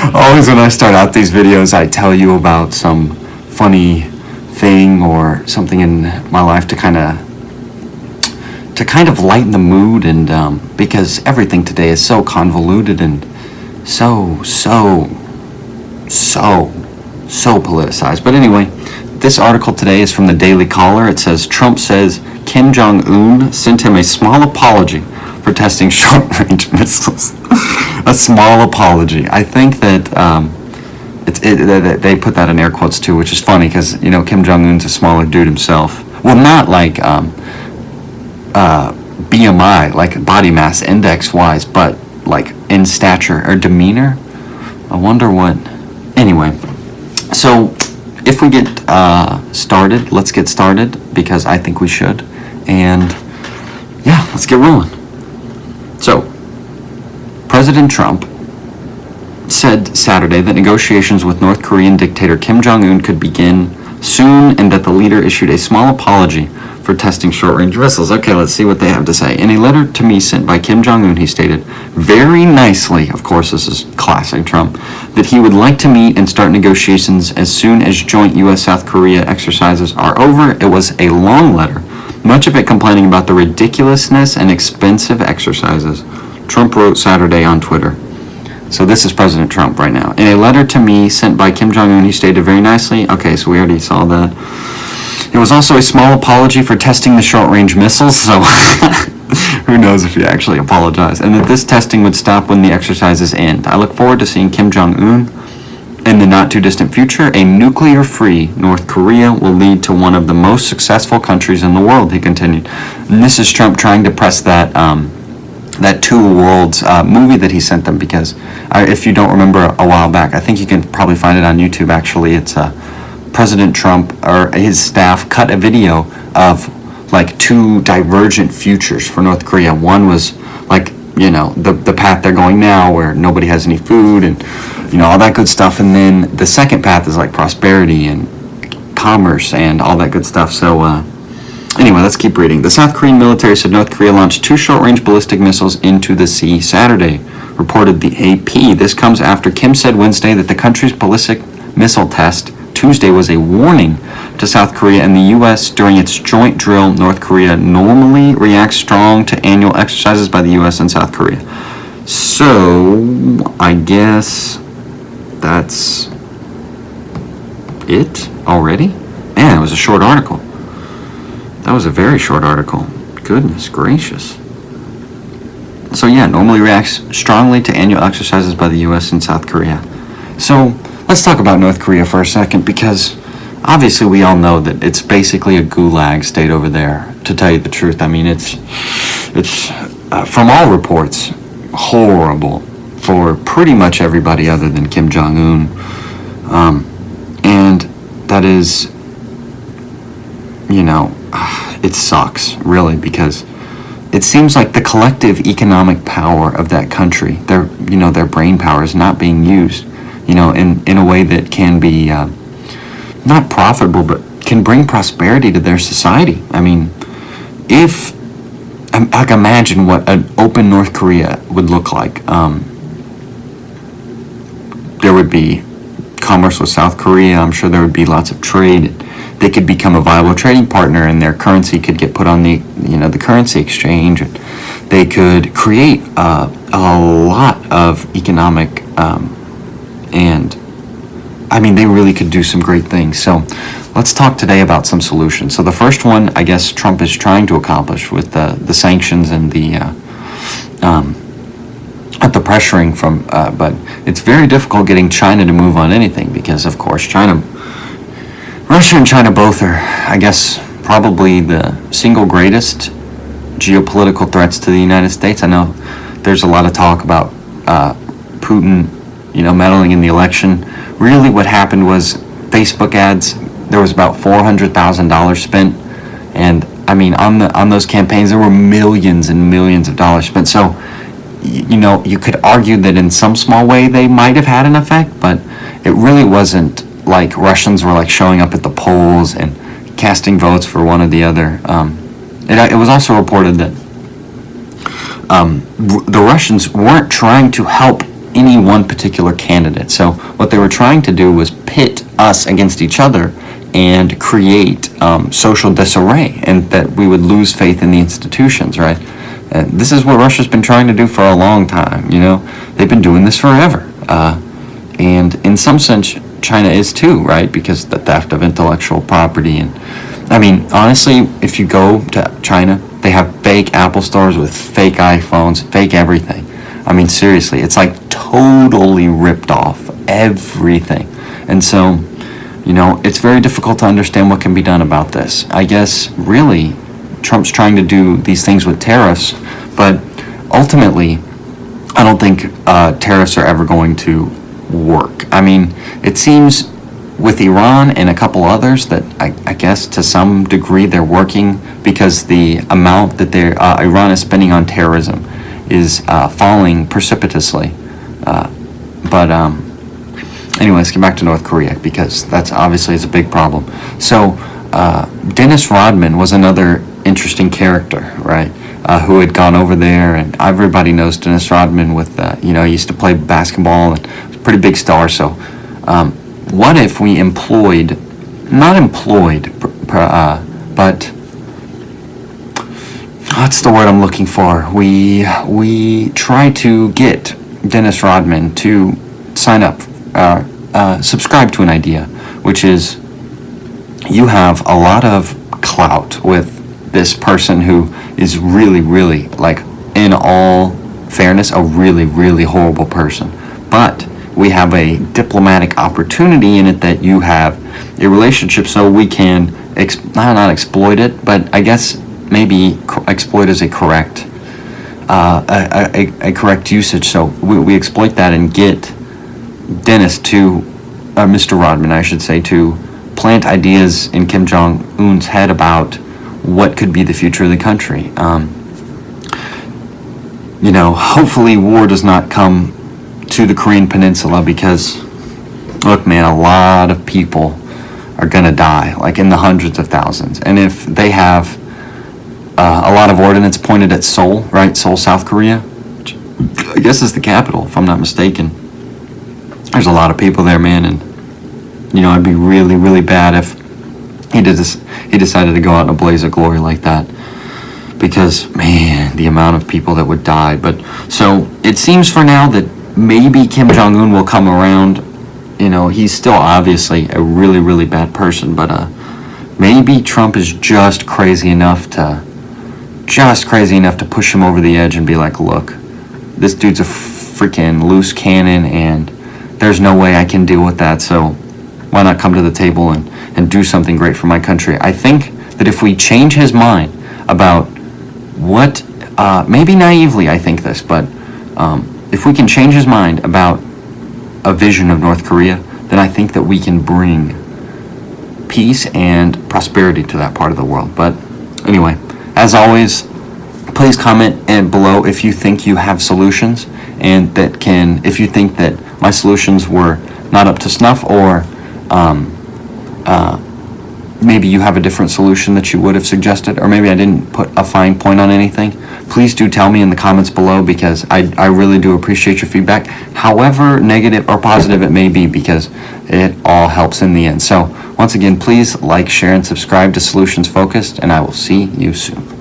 Always when I start out these videos, I tell you about some funny thing or something in my life to kind of lighten the mood, and because everything today is so convoluted and so politicized. But anyway, this article today is from the Daily Caller. It says Trump says Kim Jong Un sent him a small apology for testing short-range missiles. A small apology. I think that they put that in air quotes too, which is funny because Kim Jong Un's a smaller dude himself. Well, not like BMI, like body mass index wise, but like in stature or demeanor. I wonder what. Anyway, so if we get started, let's get started because I think we should. And yeah, let's get rolling. So, President Trump said Saturday that negotiations with North Korean dictator Kim Jong Un could begin soon, and that the leader issued a small apology for testing short-range missiles. Okay, let's see what they have to say. In a letter to me sent by Kim Jong Un, he stated, very nicely, of course this is classic Trump, that he would like to meet and start negotiations as soon as joint U.S.-South Korea exercises are over. It was a long letter, much of it complaining about the ridiculousness and expensive exercises, Trump wrote Saturday on Twitter. So this is President Trump right now. In a letter to me sent by Kim Jong Un, he stated very nicely, okay, so we already saw that. It was also a small apology for testing the short-range missiles, so who knows if he actually apologized, and that this testing would stop when the exercises end. I look forward to seeing Kim Jong Un in the not-too-distant future. A nuclear-free North Korea will lead to one of the most successful countries in the world, he continued. And this is Trump trying to press that Two Worlds movie that he sent them, because if you don't remember a while back, I think you can probably find it on YouTube actually. It's President Trump or his staff cut a video of like two divergent futures for North Korea. One was like, the path they're going now where nobody has any food and, all that good stuff. And then the second path is like prosperity and commerce and all that good stuff. So, anyway, let's keep reading. The South Korean military said North Korea launched 2 short-range ballistic missiles into the sea Saturday, reported the AP. This comes after Kim said Wednesday that the country's ballistic missile test Tuesday was a warning to South Korea and the U.S. during its joint drill. North Korea normally reacts strong to annual exercises by the U.S. and South Korea. So, I guess that's it already? Man, it was a short article. That was a very short article. Goodness gracious. So yeah, normally reacts strongly to annual exercises by the U.S. and South Korea. So let's talk about North Korea for a second, because obviously we all know that it's basically a gulag state over there, to tell you the truth. I mean, it's from all reports, horrible for pretty much everybody other than Kim Jong Un. And that is, it sucks, really, because it seems like the collective economic power of that country, their brain power is not being used, in a way that can be not profitable, but can bring prosperity to their society. I mean, imagine what an open North Korea would look like. There would be commerce with South Korea. I'm sure there would be lots of trade. They could become a viable trading partner, and their currency could get put on the currency exchange. They could create a lot of economic, and I mean, they really could do some great things. So let's talk today about some solutions. So the first one, I guess, Trump is trying to accomplish with the sanctions and the pressuring from, but it's very difficult getting China to move on anything, because of course Russia and China both are, I guess, probably the single greatest geopolitical threats to the United States. I know there's a lot of talk about Putin, meddling in the election. Really what happened was Facebook ads. There was about $400,000 spent, and I mean, on those campaigns there were millions and millions of dollars spent. So, you could argue that in some small way they might have had an effect, but it really wasn't like Russians were like showing up at the polls and casting votes for one or the other. It was also reported that the Russians weren't trying to help any one particular candidate. So what they were trying to do was pit us against each other and create social disarray, and that we would lose faith in the institutions, right? And this is what Russia's been trying to do for a long time, you know? They've been doing this forever. And in some sense, China is too, right? Because the theft of intellectual property. And I mean, honestly, if you go to China, they have fake Apple stores with fake iPhones, fake everything. I mean, seriously, it's like totally ripped off everything. And so, you know, it's very difficult to understand what can be done about this. I guess, really, Trump's trying to do these things with tariffs, but ultimately, I don't think tariffs are ever going to work. I mean, it seems with Iran and a couple others that I guess to some degree they're working, because the amount that Iran is spending on terrorism is falling precipitously. But anyway, let's get back to North Korea, because that's obviously is a big problem. So Dennis Rodman was another interesting character, right? Who had gone over there, and everybody knows Dennis Rodman with, you know, he used to play basketball and was a pretty big star. So what if we but what's the word I'm looking for? We try to get Dennis Rodman to sign up, subscribe to an idea, which is you have a lot of clout with this person who is really, really, like, in all fairness, a really, really horrible person. But we have a diplomatic opportunity in it that you have a relationship, so we can not exploit it, but I guess maybe exploit is a correct a correct usage. So we exploit that and get Dennis to, Mr. Rodman, I should say, to plant ideas in Kim Jong Un's head about what could be the future of the country. You know, hopefully war does not come to the Korean Peninsula, because, look, man, a lot of people are gonna die, like in the hundreds of thousands. And if they have a lot of ordnance pointed at Seoul, right? Seoul, South Korea, which I guess is the capital, if I'm not mistaken. There's a lot of people there, man, and you know, it'd be really, really bad if he decided to go out in a blaze of glory like that. Because, man, the amount of people that would die. But so it seems for now that maybe Kim Jong Un will come around. You know, he's still obviously a really, really bad person, but maybe Trump is just crazy enough to push him over the edge and be like, look, this dude's a freaking loose cannon, and there's no way I can deal with that, so why not come to the table and do something great for my country? I think that if we change his mind about what, maybe naively I think this, but if we can change his mind about a vision of North Korea, then I think that we can bring peace and prosperity to that part of the world. But anyway, as always, please comment below if you think you have solutions, and if you think that my solutions were not up to snuff, or maybe you have a different solution that you would have suggested, or maybe I didn't put a fine point on anything. Please do tell me in the comments below, because I really do appreciate your feedback, however negative or positive it may be, because it all helps in the end. So once again, please like, share, and subscribe to Solutions Focused, and I will see you soon.